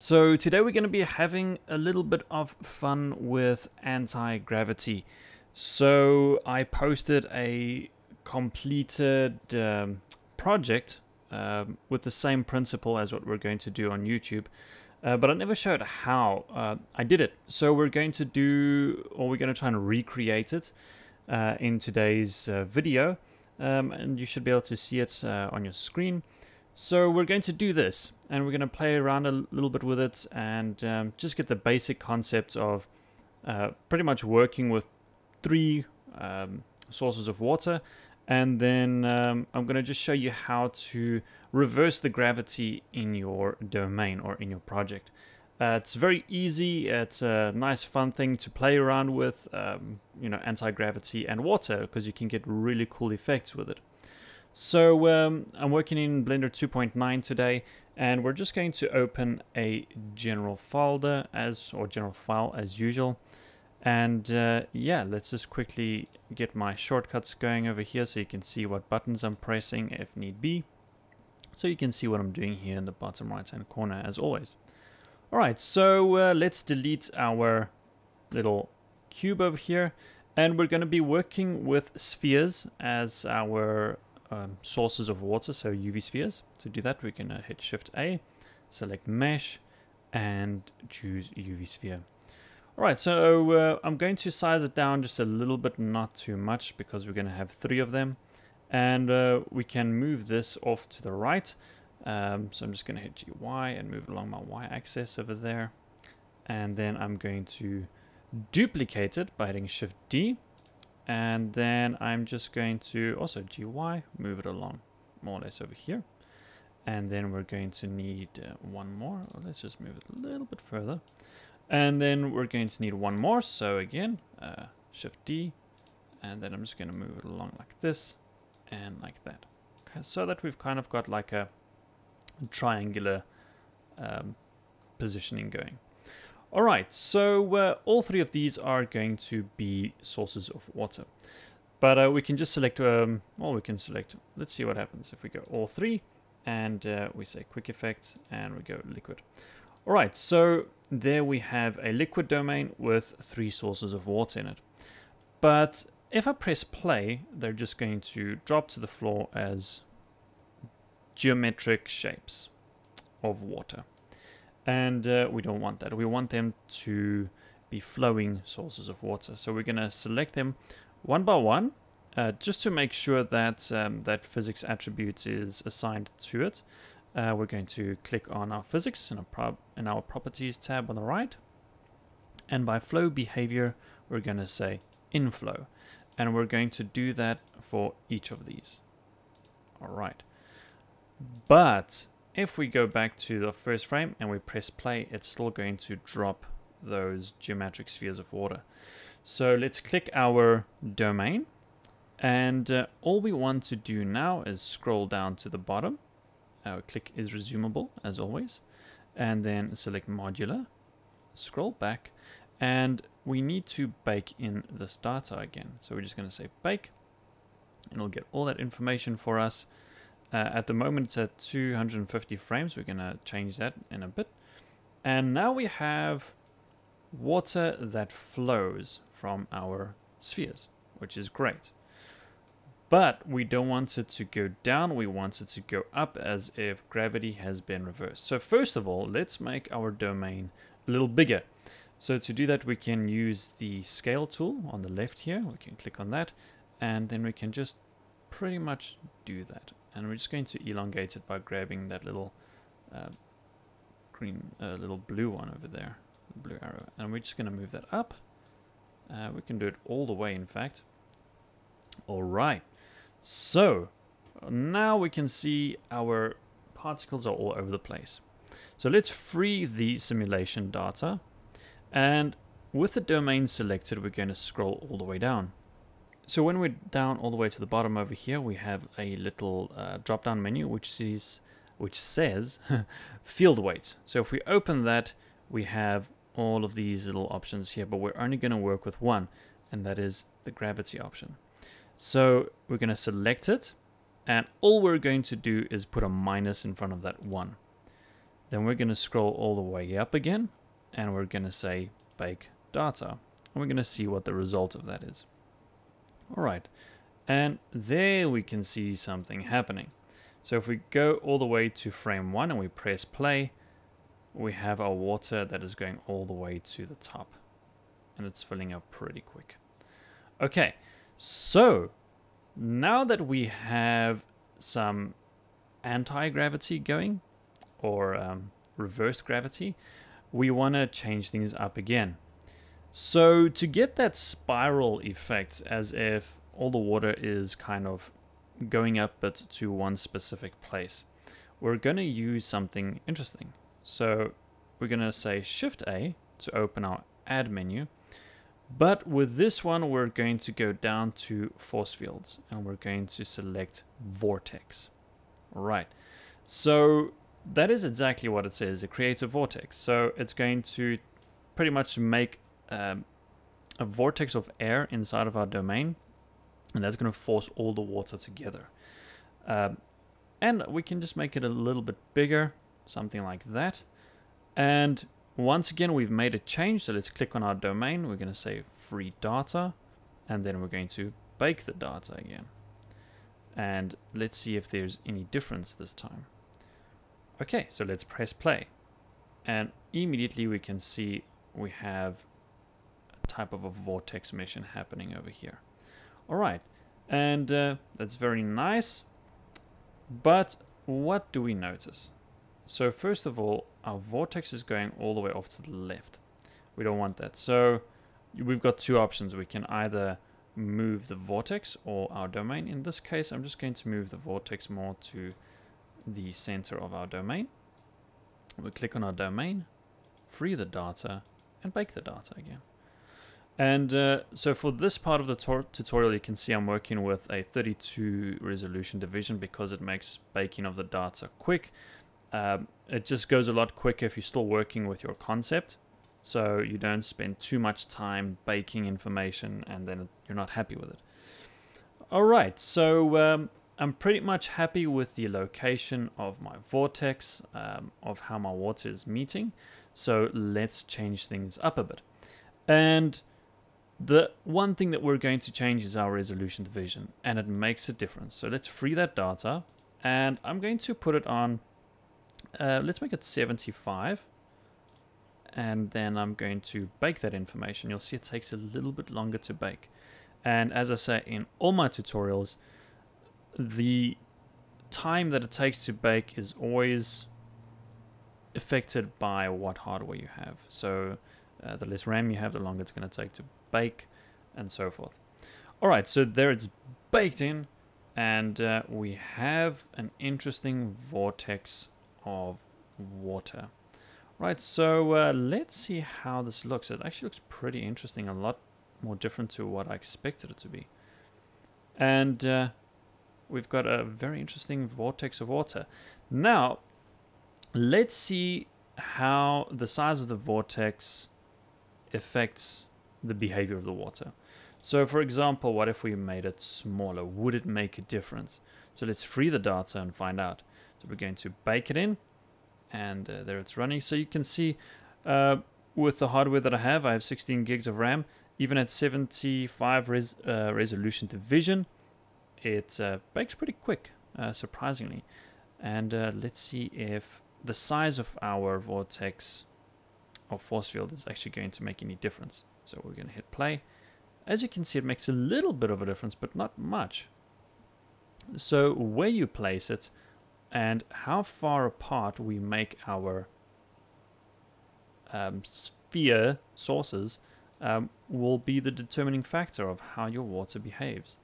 So today we're going to be having a little bit of fun with anti-gravity. So I posted a completed project with the same principle as what we're going to do on YouTube, but I never showed how I did it. So we're going to do, or we're going to try and recreate it in today's video, and you should be able to see it on your screen. So we're going to do this, and we're going to play around a little bit with it and just get the basic concept of pretty much working with three sources of water. And then I'm going to just show you how to reverse the gravity in your domain or in your project. It's very easy. It's a nice fun thing to play around with, anti-gravity and water, because you can get really cool effects with it. So I'm working in Blender 2.9 today, and we're just going to open a general folder general file as usual. And yeah, let's just quickly get my shortcuts going over here so you can see what buttons I'm pressing if need be. So you can see what I'm doing here in the bottom right hand corner as always. Alright, so let's delete our little cube over here, and we're going to be working with spheres as our sources of water, so UV spheres. To do that, we can hit Shift A, select Mesh, and choose UV sphere. Alright, so I'm going to size it down just a little bit, not too much, because we're going to have 3 of them. And we can move this off to the right. So I'm just going to hit GY and move along my Y-axis over there. And then I'm going to duplicate it by hitting Shift D. And then I'm just going to also GY, move it along more or less over here. And then we're going to need one more. Let's just move it a little bit further. And then we're going to need one more. So again, Shift D. And then I'm just going to move it along like this and like that. Okay, so that we've kind of got like a triangular positioning going. Alright, so all 3 of these are going to be sources of water. But we can just select, let's see what happens if we go all 3, and we say quick effects, and we go liquid. Alright, so there we have a liquid domain with 3 sources of water in it. But if I press play, they're just going to drop to the floor as geometric shapes of water. And we don't want that. We want them to be flowing sources of water. So we're going to select them one by one, just to make sure that that physics attribute is assigned to it. We're going to click on our physics in our properties tab on the right. And by flow behavior, we're going to say inflow. And we're going to do that for each of these. All right. But if we go back to the first frame and we press play, it's still going to drop those geometric spheres of water. So let's click our domain, and all we want to do now is scroll down to the bottom. Our click is resumable as always, and then select modular, scroll back, and we need to bake in this data again. So we're just going to say bake, and it'll get all that information for us. At the moment it's at 250 frames. We're going to change that in a bit. And now we have water that flows from our spheres, which is great. But we don't want it to go down, we want it to go up as if gravity has been reversed. So first of all, let's make our domain a little bigger. So to do that, we can use the scale tool on the left here. We can click on that, and then we can just pretty much do that. And we're just going to elongate it by grabbing that little little blue one over there, the blue arrow. And we're just going to move that up. We can do it all the way, in fact. All right. So now we can see our particles are all over the place. So let's free the simulation data. And with the domain selected, we're going to scroll all the way down. So when we're down all the way to the bottom over here, we have a little drop-down menu which says field weight. So if we open that, we have all of these little options here, but we're only going to work with one, and that is the gravity option. So we're going to select it, and all we're going to do is put a minus in front of that 1. Then we're going to scroll all the way up again, and we're going to say bake data. And we're going to see what the result of that is. All right, and there we can see something happening. So if we go all the way to frame 1 and we press play, we have our water that is going all the way to the top, and it's filling up pretty quick. Okay, so now that we have some anti-gravity going, or reverse gravity, we want to change things up again. So to get that spiral effect, as if all the water is kind of going up but to one specific place, we're going to use something interesting. So we're going to say Shift A to open our add menu. But with this one, we're going to go down to force fields and we're going to select Vortex. All right. So that is exactly what it says. It creates a vortex. So it's going to pretty much make a vortex of air inside of our domain. And that's going to force all the water together. And we can just make it a little bit bigger, something like that. And once again, we've made a change. So let's click on our domain. We're going to say free data. And then we're going to bake the data again. And let's see if there's any difference this time. Okay, so let's press play. And immediately we can see we have a type of a vortex mission happening over here. All right, and that's very nice. But what do we notice? So first of all, our vortex is going all the way off to the left. We don't want that. So we've got two options. We can either move the vortex or our domain. In this case, I'm just going to move the vortex more to the center of our domain. We click on our domain, free the data, and bake the data again. And so for this part of the tutorial, you can see I'm working with a 32 resolution division because it makes baking of the data quick. It just goes a lot quicker if you're still working with your concept, so you don't spend too much time baking information and then you're not happy with it. All right, so I'm pretty much happy with the location of my vortex, of how my water is meeting. So let's change things up a bit. And the one thing that we're going to change is our resolution division, and it makes a difference. So let's free that data, and I'm going to put it on, let's make it 75. And then I'm going to bake that information. You'll see it takes a little bit longer to bake. And as I say in all my tutorials, the time that it takes to bake is always affected by what hardware you have. So the less RAM you have, the longer it's going to take to bake, and so forth. All right, so there it's baked in, and we have an interesting vortex of water. Right, so let's see how this looks. It actually looks pretty interesting, a lot more different to what I expected it to be. And we've got a very interesting vortex of water. Now, let's see how the size of the vortex affects the behavior of the water. So for example, what if we made it smaller? Would it make a difference? So let's free the data and find out. So we're going to bake it in, and there it's running. So you can see with the hardware that I have 16 gigs of RAM. Even at 75 resolution division, it bakes pretty quick, surprisingly. And let's see if the size of our vortex or force field is actually going to make any difference. So we're going to hit play. As you can see, it makes a little bit of a difference, but not much. So where you place it and how far apart we make our sphere sources will be the determining factor of how your water behaves.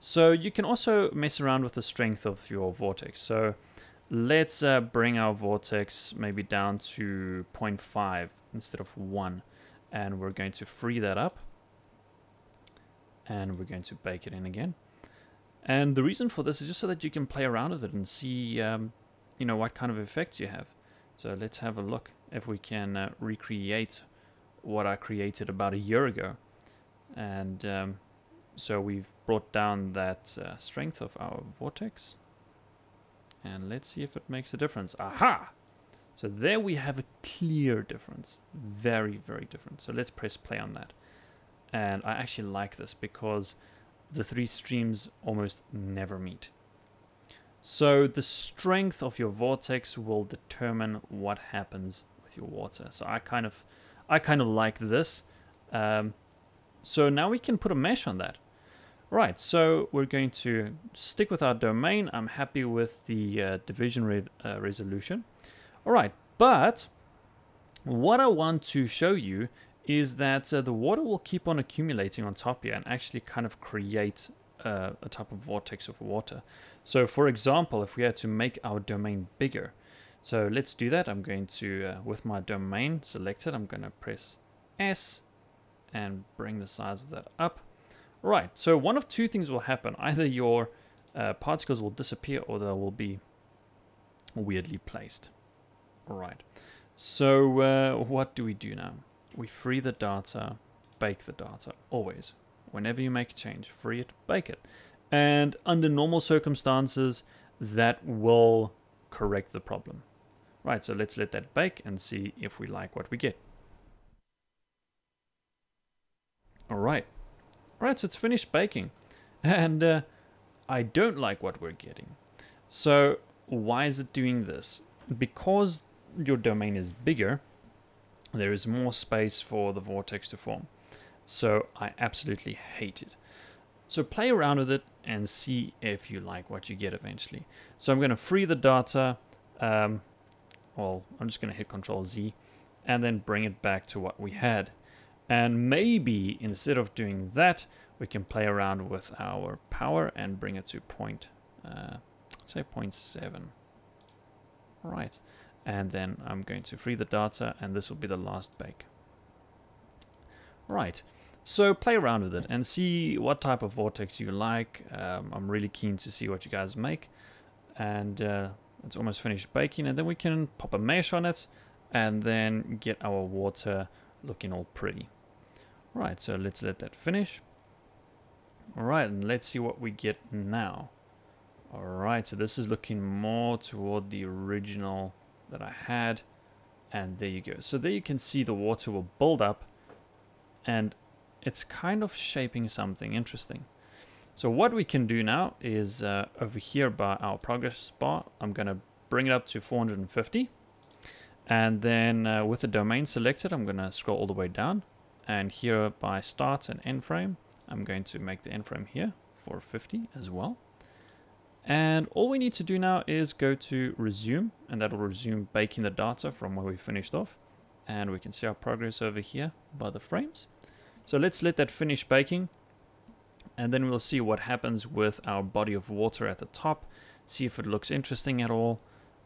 So you can also mess around with the strength of your vortex. So let's bring our vortex maybe down to 0.5 instead of 1. And we're going to free that up. And we're going to bake it in again. And the reason for this is just so that you can play around with it and see, you know, what kind of effects you have. So let's have a look if we can recreate what I created about a year ago. And so we've brought down that strength of our vortex. And let's see if it makes a difference. Aha! So there we have a clear difference. Very, very different. So let's press play on that. And I actually like this because the three streams almost never meet. So the strength of your vortex will determine what happens with your water. So I kind of like this. So now we can put a mesh on that. Right, so we're going to stick with our domain. I'm happy with the division resolution. All right, but what I want to show you is that the water will keep on accumulating on top here and actually kind of create a type of vortex of water. So for example, if we had to make our domain bigger, so let's do that. I'm going to, with my domain selected, I'm going to press S and bring the size of that up. Right, so one of two things will happen. Either your particles will disappear or they will be weirdly placed. All right, so what do we do now? We free the data, bake the data, always. Whenever you make a change, free it, bake it. And under normal circumstances, that will correct the problem. Right, so let's let that bake and see if we like what we get. All right, so it's finished baking. And I don't like what we're getting. So why is it doing this? Because your domain is bigger, there is more space for the vortex to form. So I absolutely hate it. So play around with it and see if you like what you get eventually. So I'm going to free the data. Well, I'm just going to hit Control Z and then bring it back to what we had. And maybe instead of doing that, we can play around with our power and bring it to say 0.7. Right. And then I'm going to free the data, and this will be the last bake. Right, so play around with it and see what type of vortex you like. I'm really keen to see what you guys make. And it's almost finished baking, and then we can pop a mesh on it and then get our water looking all pretty. Right, so let's let that finish. All right, and let's see what we get now. All right, so this is looking more toward the original that I had, and there you go. So there you can see the water will build up and it's kind of shaping something interesting. So what we can do now is over here by our progress bar, I'm going to bring it up to 450, and then with the domain selected, I'm going to scroll all the way down, and here by start and end frame, I'm going to make the end frame here 450 as well. And all we need to do now is go to resume, and that will resume baking the data from where we finished off. And we can see our progress over here by the frames. So let's let that finish baking, and then we'll see what happens with our body of water at the top, see if it looks interesting at all.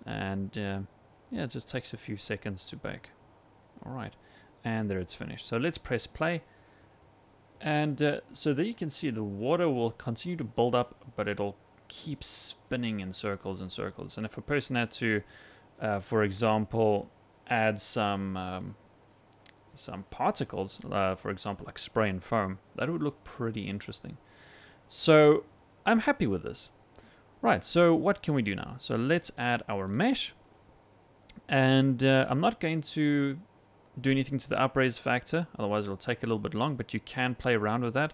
And yeah, it just takes a few seconds to bake. All right, and there it's finished. So let's press play. And so there you can see the water will continue to build up, but it'll keep spinning in circles and circles. And if a person had to, for example, add some particles, for example, like spray and foam, that would look pretty interesting. So I'm happy with this. Right, so what can we do now? So let's add our mesh. And I'm not going to do anything to the upraise factor, otherwise it'll take a little bit long, but you can play around with that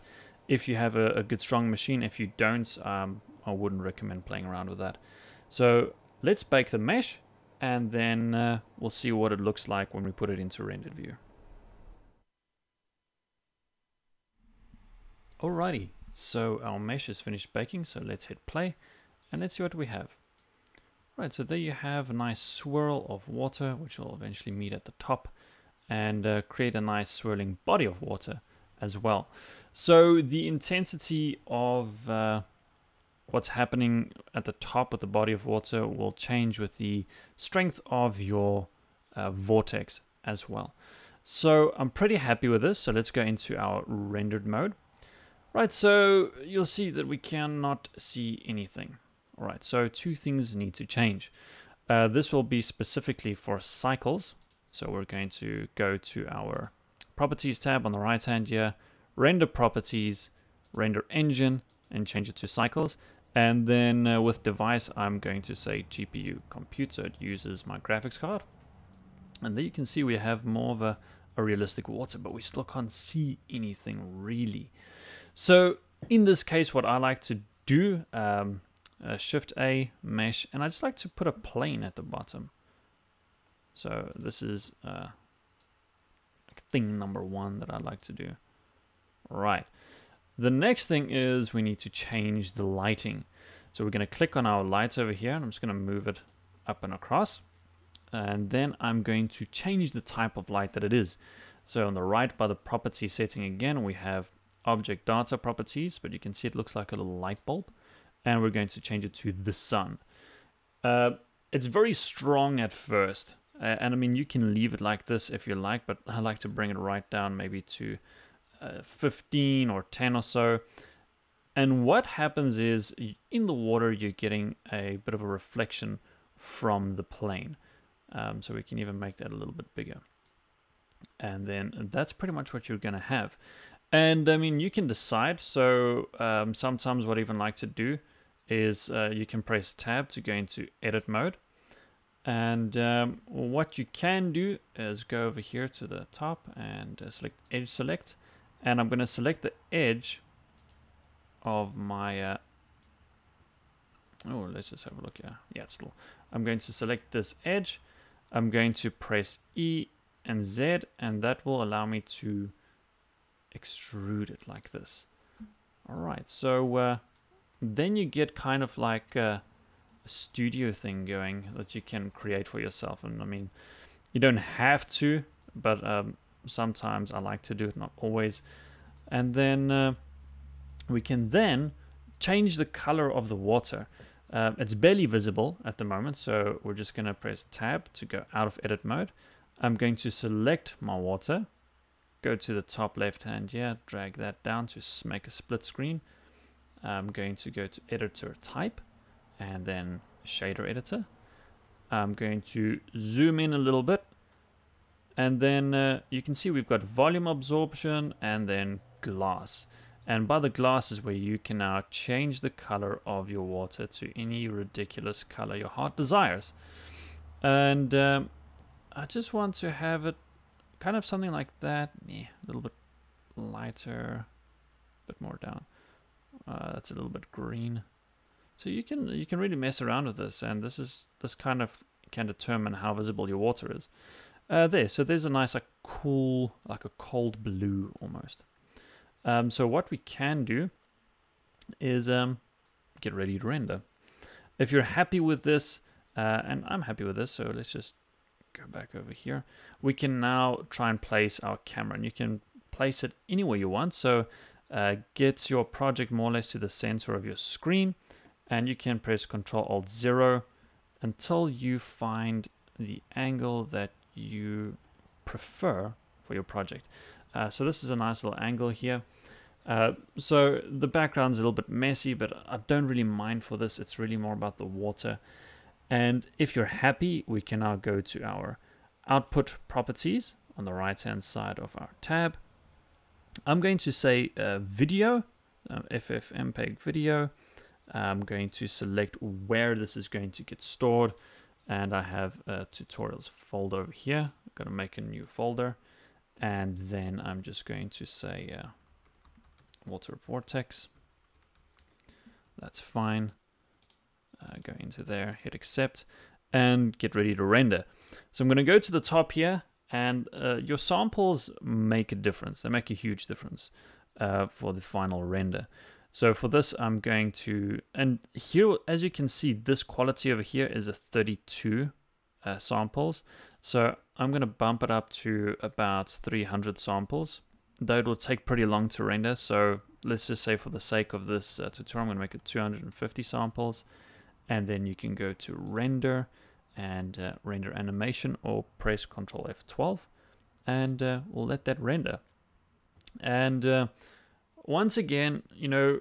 if you have a good strong machine. If you don't, I wouldn't recommend playing around with that. So let's bake the mesh, and then we'll see what it looks like when we put it into rendered view. Alrighty, so our mesh is finished baking, so let's hit play and let's see what we have. Right, so there you have a nice swirl of water, which will eventually meet at the top and create a nice swirling body of water as well. So the intensity of what's happening at the top of the body of water will change with the strength of your vortex as well. So I'm pretty happy with this. So let's go into our rendered mode. Right, so you'll see that we cannot see anything. All right, so two things need to change. This will be specifically for cycles. So we're going to go to our properties tab on the right hand here, render properties, render engine, and change it to cycles. And then with device, I'm going to say GPU compute, so it uses my graphics card. And there you can see we have more of a realistic water, but we still can't see anything really. So in this case, what I like to do, Shift A, mesh, and I just like to put a plane at the bottom. So this is thing number one that I like to do. Right. The next thing is we need to change the lighting. So we're going to click on our lights over here, and I'm just going to move it up and across. And then I'm going to change the type of light that it is. So on the right by the property setting again, we have object data properties, but you can see it looks like a little light bulb. And we're going to change it to the sun. It's very strong at first. And I mean, you can leave it like this if you like, but I like to bring it right down maybe to 15 or 10 or so. And what happens is in the water, you're getting a bit of a reflection from the plane. So we can even make that a little bit bigger. And then that's pretty much what you're going to have. And I mean, you can decide. So sometimes what I even like to do is you can press tab to go into edit mode. And what you can do is go over here to the top and select edge select. And I'm going to select the edge of my oh, let's just have a look here. Yeah, it's still. I'm going to select this edge. I'm going to press E and Z, and that will allow me to extrude it like this. All right, so then you get kind of like a studio thing going that you can create for yourself. And I mean, you don't have to, but sometimes I like to do it, not always. And then we can then change the color of the water. It's barely visible at the moment, so we're just going to press tab to go out of edit mode. I'm going to select my water, go to the top left hand here, drag that down to make a split screen. I'm going to go to editor type and then shader editor. I'm going to zoom in a little bit, and then you can see we've got volume absorption and then glass. And by the glass is where you can now change the color of your water to any ridiculous color your heart desires. And I just want to have it kind of something like that. Yeah, a little bit lighter, a bit more down. That's a little bit green. So you can really mess around with this, and this kind of can determine how visible your water is. So there's a nice like cool, like a cold blue almost. So what we can do is get ready to render. If you're happy with this, and I'm happy with this, so let's just go back over here. We can now try and place our camera, and you can place it anywhere you want. So get your project more or less to the center of your screen, and you can press Ctrl-Alt-0 until you find the angle that you prefer for your project. So this is a nice little angle here. So the background's a little bit messy, but I don't really mind for this. It's really more about the water. And if you're happy, we can now go to our output properties on the right hand side of our tab. I'm going to say video, FFmpeg video. I'm going to select where this is going to get stored, and I have a tutorials folder over here. I've got to make a new folder, and then I'm just going to say water vortex. That's fine. Go into there, hit accept, and get ready to render. So I'm going to go to the top here, and your samples make a difference. They make a huge difference for the final render. So for this, I'm going to, and here, as you can see, this quality over here is a 32 samples. So I'm going to bump it up to about 300 samples. Though it will take pretty long to render, so let's just say for the sake of this tutorial, I'm going to make it 250 samples. And then you can go to render and render animation, or press Ctrl F12, and we'll let that render. And once again, you know,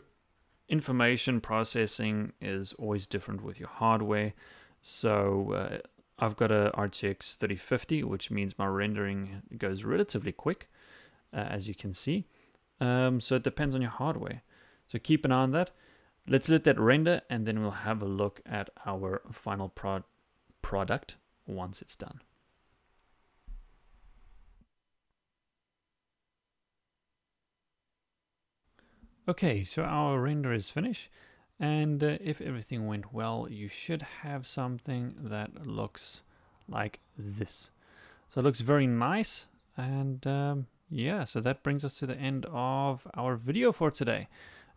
information processing is always different with your hardware. So I've got a RTX 3050, which means my rendering goes relatively quick, as you can see. So it depends on your hardware. So keep an eye on that. Let's let that render, and then we'll have a look at our final product once it's done. Okay, so our render is finished, and if everything went well, you should have something that looks like this. So it looks very nice, and yeah, so that brings us to the end of our video for today.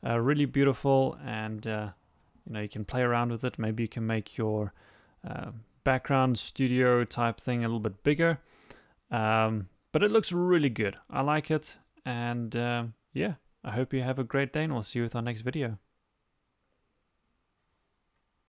Really beautiful, and you know, you can play around with it. Maybe you can make your background studio type thing a little bit bigger, but it looks really good. I like it, and yeah, I hope you have a great day, and we'll see you with our next video.